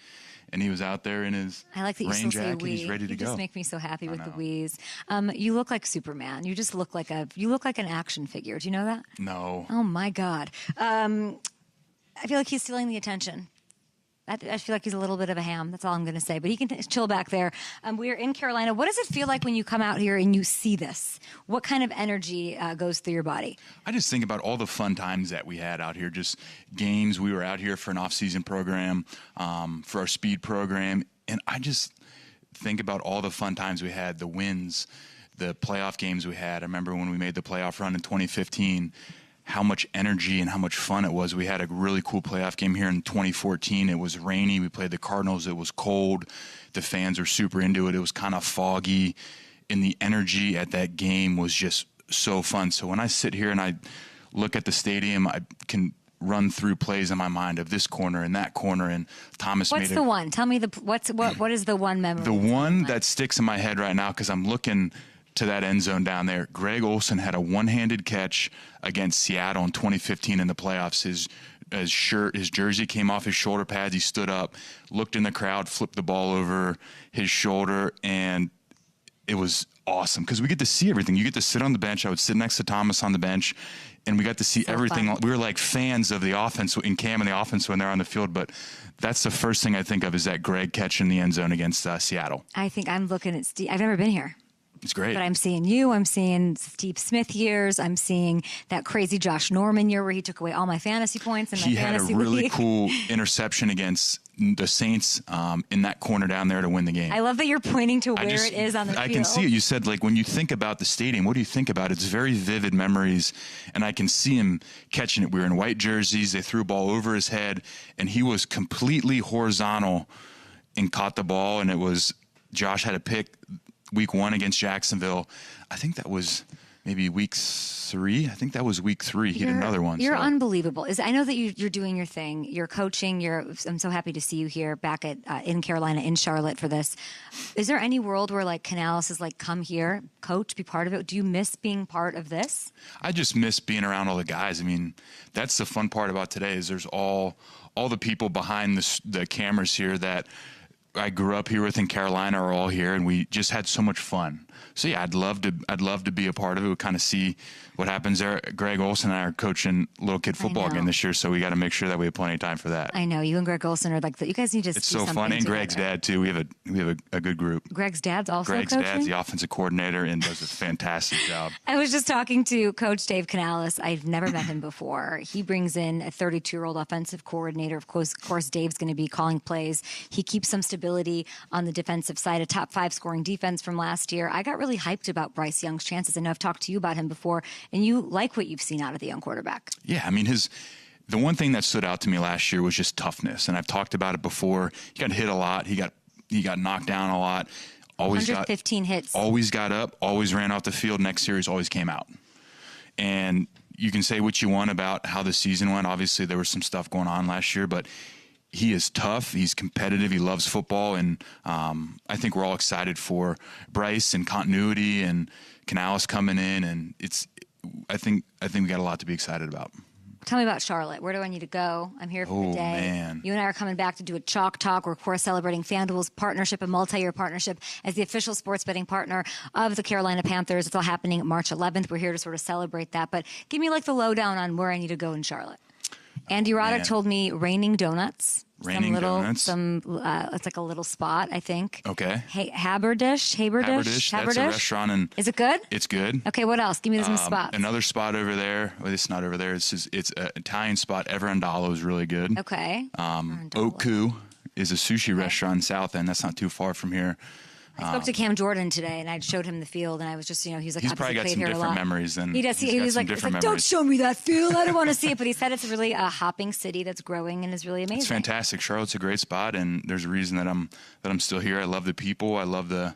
S9: And he was out there in his
S1: I like that you
S9: rain
S1: still say
S9: jacket.
S1: we.
S9: He's ready to
S1: you
S9: go.
S1: just make me so happy with the wheeze. You look like Superman. You just look like an action figure. Do you know that?
S9: No.
S1: Oh my God. I feel like he's stealing the attention. I feel like he's a little bit of a ham. That's all I'm going to say. But he can chill back there. We're in Carolina. What does it feel like when you come out here and you see this? What kind of energy goes through your body?
S9: I just think about all the fun times that we had out here, just games. We were out here for an off-season program, for our speed program. And I just think about all the fun times we had, the wins, the playoff games we had. I remember when we made the playoff run in 2015, how much energy and how much fun it was. We had a really cool playoff game here in 2014. It was rainy. We played the Cardinals. It was cold. The fans were super into it. It was kind of foggy, and the energy at that game was just so fun. So when I sit here and I look at the stadium, I can run through plays in my mind of this corner and that corner, and Thomas
S1: What's the one? Tell me what is the one memory?
S9: The one that sticks in my head right now, because I'm looking to that end zone down there. Greg Olsen had a one-handed catch against Seattle in 2015 in the playoffs. His jersey came off his shoulder pads. He stood up, looked in the crowd, flipped the ball over his shoulder, and it was awesome because we get to see everything. You get to sit on the bench. I would sit next to Thomas on the bench, and we got to see everything.
S1: Fun.
S9: We were like fans of the offense in Cam and the offense when they're on the field, but that's the first thing I think of is that Greg catch in the end zone against Seattle.
S1: I think I'm looking at Steve. I've never been here.
S9: It's great.
S1: But I'm seeing you. I'm seeing Steve Smith years. I'm seeing that crazy Josh Norman year where he took away all my fantasy points in my fantasy
S9: He had a really
S1: league.
S9: cool interception against the Saints in that corner down there to win the game.
S1: I love that you're pointing to where it is on the field.
S9: I can see it. You said, like, when you think about the stadium, what do you think about? It's very vivid memories, and I can see him catching it. We were in white jerseys. They threw a ball over his head, and he was completely horizontal and caught the ball, and it was Josh had a pick week 1 against Jacksonville. I think that was maybe week 3. I think that was week 3. He had another one.
S1: You're unbelievable. I know that you're doing your thing. You're coaching. I'm so happy to see you here back at in Carolina, in Charlotte for this. Is there any world where like Canales is like, come here, coach, be part of it? Do you miss being part of this?
S9: I just miss being around all the guys. I mean, that's the fun part about today is there's all the people behind the cameras here that I grew up here with in Carolina are all here, and we just had so much fun. So yeah, I'd love to be a part of it. We'll kind of see what happens there. Greg Olsen and I are coaching little kid football again this year, so we got to make sure that we have plenty of time for that.
S1: I know you and Greg Olsen are like you guys need to.
S9: It's so fun, and Greg's dad too. We have a good group.
S1: Greg's dad's also
S9: Greg's
S1: coaching?
S9: dad's the offensive coordinator and does a fantastic job.
S1: I was just talking to Coach Dave Canales. I've never met him before. He brings in a 32-year-old offensive coordinator. Of course, Dave's going to be calling plays. He keeps some stability on the defensive side, a top 5 scoring defense from last year. I got really hyped about Bryce Young's chances. I know I've talked to you about him before, and you like what you've seen out of the young quarterback.
S9: Yeah, I mean, the one thing that stood out to me last year was just toughness, and I've talked about it before. He got hit a lot. He got knocked down a lot.
S1: 115 hits.
S9: Always got up, always ran off the field. Next series, always came out. And you can say what you want about how the season went. Obviously, there was some stuff going on last year, but he is tough. He's competitive. He loves football. And I think we're all excited for Bryce and continuity and Canales coming in. And I think we got a lot to be excited about.
S1: Tell me about Charlotte. Where do I need to go? I'm here for the day.
S9: Man.
S1: You and I are coming back to do a Chalk Talk. We're, of course, celebrating FanDuel's partnership, a multi-year partnership as the official sports betting partner of the Carolina Panthers. It's all happening March 11th. We're here to sort of celebrate that. But give me like the lowdown on where I need to go in Charlotte. Andy Roddick told me Raining Donuts.
S9: Donuts.
S1: It's like a little spot, I think.
S9: Okay.
S1: Haberdish.
S9: That's a restaurant. And
S1: is it good?
S9: It's good.
S1: Okay, what else? Give me some spots.
S9: Another spot over there. Well, it's not over there. It's an Italian spot. Everandalo is really good.
S1: Okay.
S9: Oku is a sushi restaurant in South End. That's not too far from here.
S1: I spoke to Cam Jordan today, and I showed him the field, and I was just, he's like,
S9: he's probably got some different memories than
S1: he does. He was like, don't show me that field. I don't want to see it. But he said it's really a hopping city that's growing and is really amazing.
S9: It's fantastic. Charlotte's a great spot, and there's a reason that I'm still here. I love the people. I love the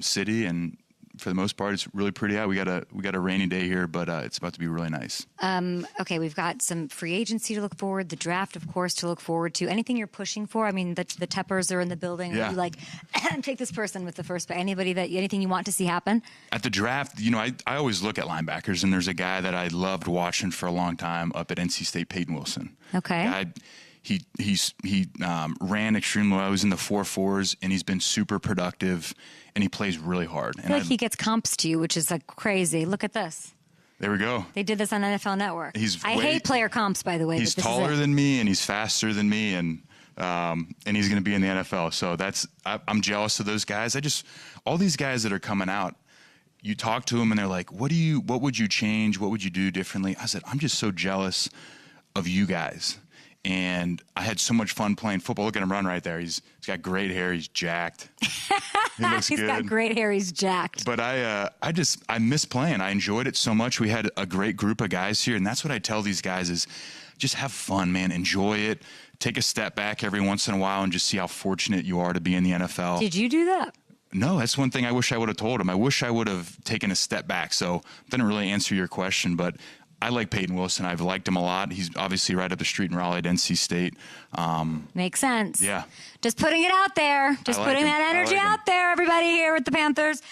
S9: city, and for the most part, it's really pretty out. We got a rainy day here, but it's about to be really nice.
S1: Okay, we've got some free agency to look forward, the draft, of course, to look forward to. Anything you're pushing for? I mean, the Teppers are in the building.
S9: Yeah.
S1: You like take this person with the first, but anything you want to see happen?
S9: At the draft, I always look at linebackers, and there's a guy that I loved watching for a long time up at NC State, Peyton Wilson.
S1: Okay.
S9: He ran extremely well. He was in the 4.4s, and he's been super productive, and he plays really hard.
S1: I feel like he gets comps to you, which is like crazy. Look at this.
S9: There we go.
S1: They did this on NFL Network. I hate player comps, by the way.
S9: He's taller than me, and he's faster than me, and he's going to be in the NFL. So I'm jealous of those guys. All these guys that are coming out, you talk to them, and they're like, what would you change? What would you do differently? I said, I'm just so jealous of you guys. And I had so much fun playing football. Look at him run right there. He's got great hair. He's jacked. He looks
S1: He's
S9: good.
S1: got great hair. He's jacked.
S9: But I miss playing. I enjoyed it so much. We had a great group of guys here, and that's what I tell these guys is just have fun, man. Enjoy it. Take a step back every once in a while and just see how fortunate you are to be in the NFL.
S1: Did you do that?
S9: No, that's one thing I wish I would have told him. I wish I would have taken a step back. So didn't really answer your question, but I like Peyton Wilson. I've liked him a lot. He's obviously right up the street in Raleigh at NC State.
S1: Makes sense.
S9: Yeah.
S1: Just putting it out there. Just
S9: like
S1: putting
S9: him.
S1: that energy
S9: I like him.
S1: out there, everybody here with the Panthers.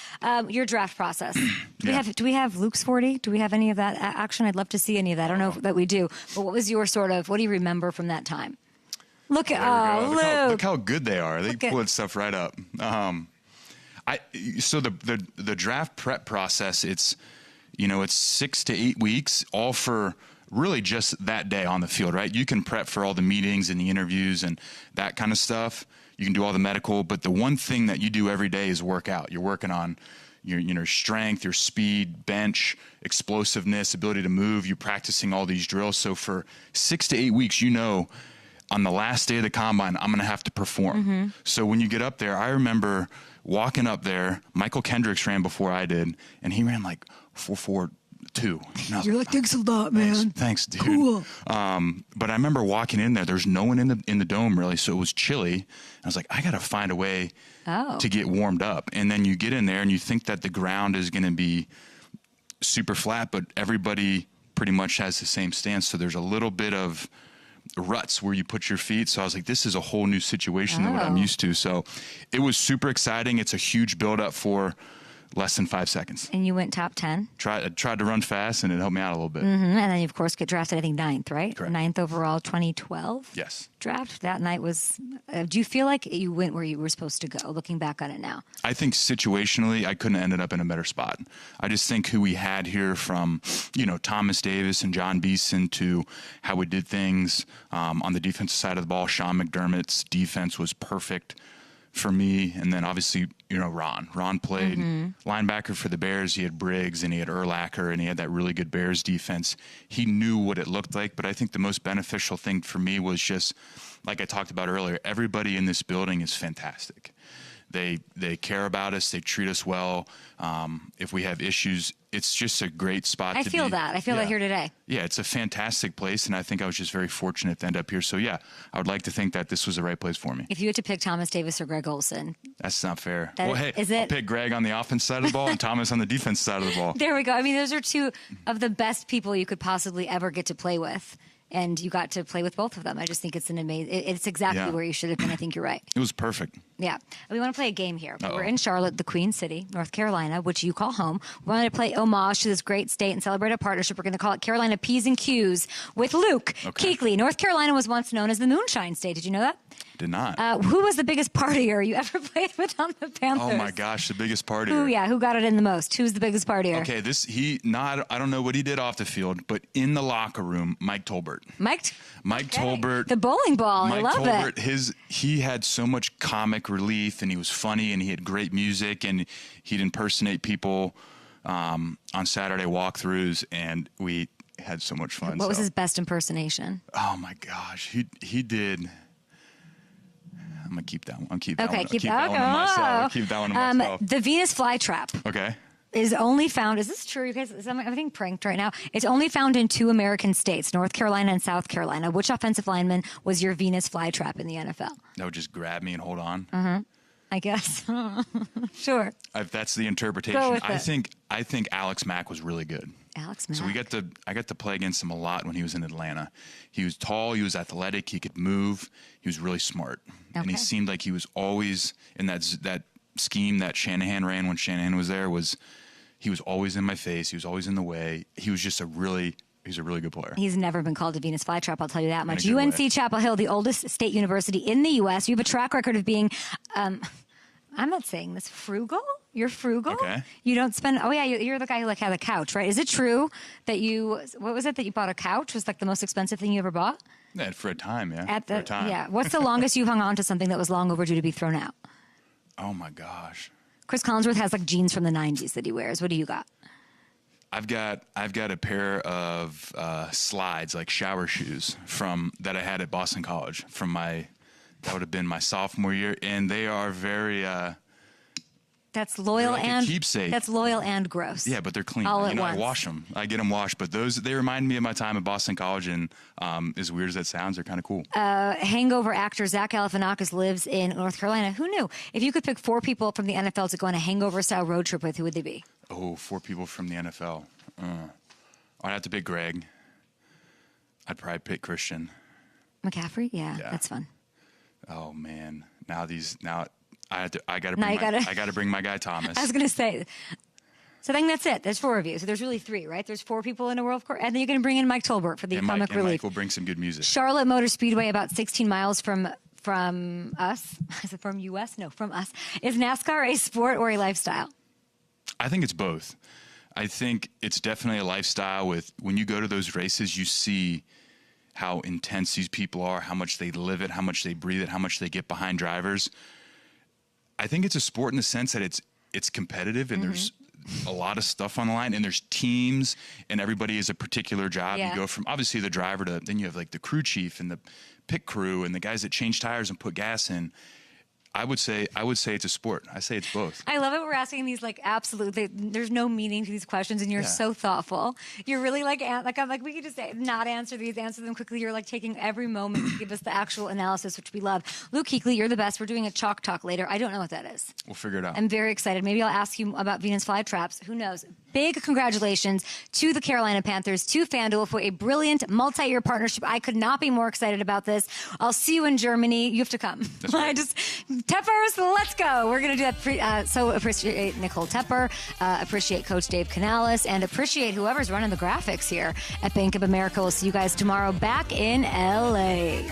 S1: Your draft process. Do we have Luke's 40? Do we have any of that action? I'd love to see any of that. I don't know that we do. But what was your what do you remember from that time? Look at Luke.
S9: Look how good they are. They pulled stuff right up. So the draft prep process, it's 6 to 8 weeks, all for really just that day on the field, right? You can prep for all the meetings and the interviews and that kind of stuff. You can do all the medical, but the one thing that you do every day is work out. You're working on your strength, your speed, bench, explosiveness, ability to move. You're practicing all these drills. So for 6 to 8 weeks, on the last day of the combine, I'm going to have to perform. Mm-hmm. So when you get up there, I remember walking up there. Michael Kendricks ran before I did, and he ran like 4.42.
S1: You're like, thanks a lot, man.
S9: Thanks, dude.
S1: Cool.
S9: But I remember walking in there. There's no one in the dome really, so it was chilly. I was like, I got to find a way to get warmed up. And then you get in there, and you think that the ground is going to be super flat, but everybody pretty much has the same stance. So there's a little bit of ruts where you put your feet. So I was like, this is a whole new situation than what I'm used to. So it was super exciting. It's a huge buildup for less than 5 seconds.
S1: And you went top 10?
S9: Tried to run fast, and it helped me out a little bit.
S1: Mm-hmm. And then you, of course, get drafted, I think, 9th, right?
S9: Correct.
S1: 9th overall, 2012
S9: Yes.
S1: draft. That night was, do you feel like you went where you were supposed to go, looking back on it now?
S9: I think situationally, I couldn't have ended up in a better spot. I just think who we had here from, Thomas Davis and John Beeson to how we did things on the defensive side of the ball. Sean McDermott's defense was perfect for me. And then obviously, Ron played linebacker for the Bears. He had Briggs and he had Urlacher and he had that really good Bears defense. He knew what it looked like, but I think the most beneficial thing for me was just, like I talked about earlier, everybody in this building is fantastic. They care about us. They treat us well. If we have issues, it's just a great spot to be.
S1: I feel that here today.
S9: Yeah, it's a fantastic place, and I think I was just very fortunate to end up here. So, yeah, I would like to think that this was the right place for me.
S1: If you had to pick Thomas Davis or Greg Olsen.
S9: That's not fair.
S1: I'll
S9: pick Greg on the offense side of the ball and Thomas on the defense side of the ball.
S1: There we go. I mean, those are two of the best people you could possibly ever get to play with. And you got to play with both of them. I just think it's it's exactly where you should have been. I think you're right.
S9: It was perfect.
S1: Yeah. We want to play a game here. We're in Charlotte, the Queen City, North Carolina, which you call home. We want to play homage to this great state and celebrate a partnership. We're going to call it Carolina P's and Q's with Luke Kuechly. North Carolina was once known as the Moonshine State. Did you know that?
S9: Did not.
S1: Who was the biggest partier you ever played with on the Panthers?
S9: Oh my gosh, the biggest partier.
S1: Who got it in the most? Who's the biggest partier?
S9: Okay, I don't know what he did off the field, but in the locker room, Mike Tolbert.
S1: Mike
S9: Tolbert.
S1: The bowling ball.
S9: Mike
S1: I love
S9: Tolbert, he had so much comic relief, and he was funny, and he had great music, and he'd impersonate people on Saturday walkthroughs, and we had so much fun.
S1: What was his best impersonation?
S9: Oh my gosh, he did. I'm gonna keep that one. I'll keep that one.
S1: Keep
S9: that one to myself. I'll keep that one to myself.
S1: The Venus flytrap.
S9: Okay.
S1: Is only found. Is this true, you guys? Is everything pranked right now? It's only found in 2 American states, North Carolina and South Carolina. Which offensive lineman was your Venus flytrap in the NFL?
S9: That would just grab me and hold on.
S1: Mm-hmm. I guess. Sure.
S9: If that's the interpretation.
S1: Go with
S9: I think Alex Mack was really good.
S1: Alex Mack.
S9: So I got to play against him a lot when he was in Atlanta. He was tall, he was athletic, he could move, he was really smart. Okay. And he seemed like he was always in that scheme that Shanahan ran when Shanahan was there. He was always in my face, he was always in the way. He was just he's a really good player.
S1: He's never been called a Venus flytrap, I'll tell you that much. UNC Chapel Hill, the oldest state university in the U.S. You have a track record of being, I'm not saying this, frugal? You're frugal?
S9: Okay.
S1: You don't spend, you're the guy who had a couch, right? Is it true that what was it that you bought a couch? Was like the most expensive thing you ever bought?
S9: Yeah, for a time, yeah. For a time.
S1: Yeah. What's the longest you hung on to something that was long overdue to be thrown out?
S9: Oh my gosh.
S1: Chris Collinsworth has like jeans from the 90s that he wears. What do you got?
S9: I've got a pair of slides, like shower shoes, that I had at Boston College that would have been my sophomore year, and they are very.
S1: That's loyal
S9: like
S1: and
S9: keepsake.
S1: That's loyal and gross.
S9: Yeah, but they're clean.
S1: All at
S9: I
S1: once.
S9: wash them. I get them washed, but they remind me of my time at Boston College, and as weird as that sounds, they're kind of cool.
S1: Hangover actor Zach Galifianakis lives in North Carolina. Who knew? If you could pick 4 people from the NFL to go on a hangover-style road trip with, who would they be?
S9: Oh, 4 people from the NFL. I'd have to pick Greg. I'd probably pick Christian.
S1: McCaffrey? Yeah, that's fun.
S9: Oh man, now I got to bring my guy Thomas.
S1: I was going to say. So I think that's it. There's 4 of you. So there's really 3, right? There's 4 people in a world court, and then you're going to bring in Mike Tolbert for the comic relief.
S9: Mike will bring some good music.
S1: Charlotte Motor Speedway, about 16 miles from us. Is it from US? No, from us. Is NASCAR a sport or a lifestyle?
S9: I think it's both. I think it's definitely a lifestyle. When you go to those races, you see how intense these people are, how much they live it, how much they breathe it, how much they get behind drivers. I think it's a sport in the sense that it's competitive, and there's a lot of stuff on the line, and there's teams, and everybody is a particular job.
S1: Yeah.
S9: You go from obviously the driver to then you have like the crew chief and the pit crew and the guys that change tires and put gas in. I would say it's a sport. I say it's both.
S1: I love it. We're asking these there's no meaning to these questions, and you're so thoughtful. You're really I'm like, we could just not answer these, answer them quickly. You're like taking every moment to give us the actual analysis, which we love. Luke Kuechly, you're the best. We're doing a chalk talk later. I don't know what that is.
S9: We'll figure it out.
S1: I'm very excited. Maybe I'll ask you about Venus flytraps. Who knows? Big congratulations to the Carolina Panthers, to FanDuel for a brilliant multi-year partnership. I could not be more excited about this. I'll see you in Germany. You have to come.
S9: That's right.
S1: Teppers, let's go. We're going to do that. So appreciate Nicole Tepper, appreciate Coach Dave Canales, and appreciate whoever's running the graphics here at Bank of America. We'll see you guys tomorrow back in LA.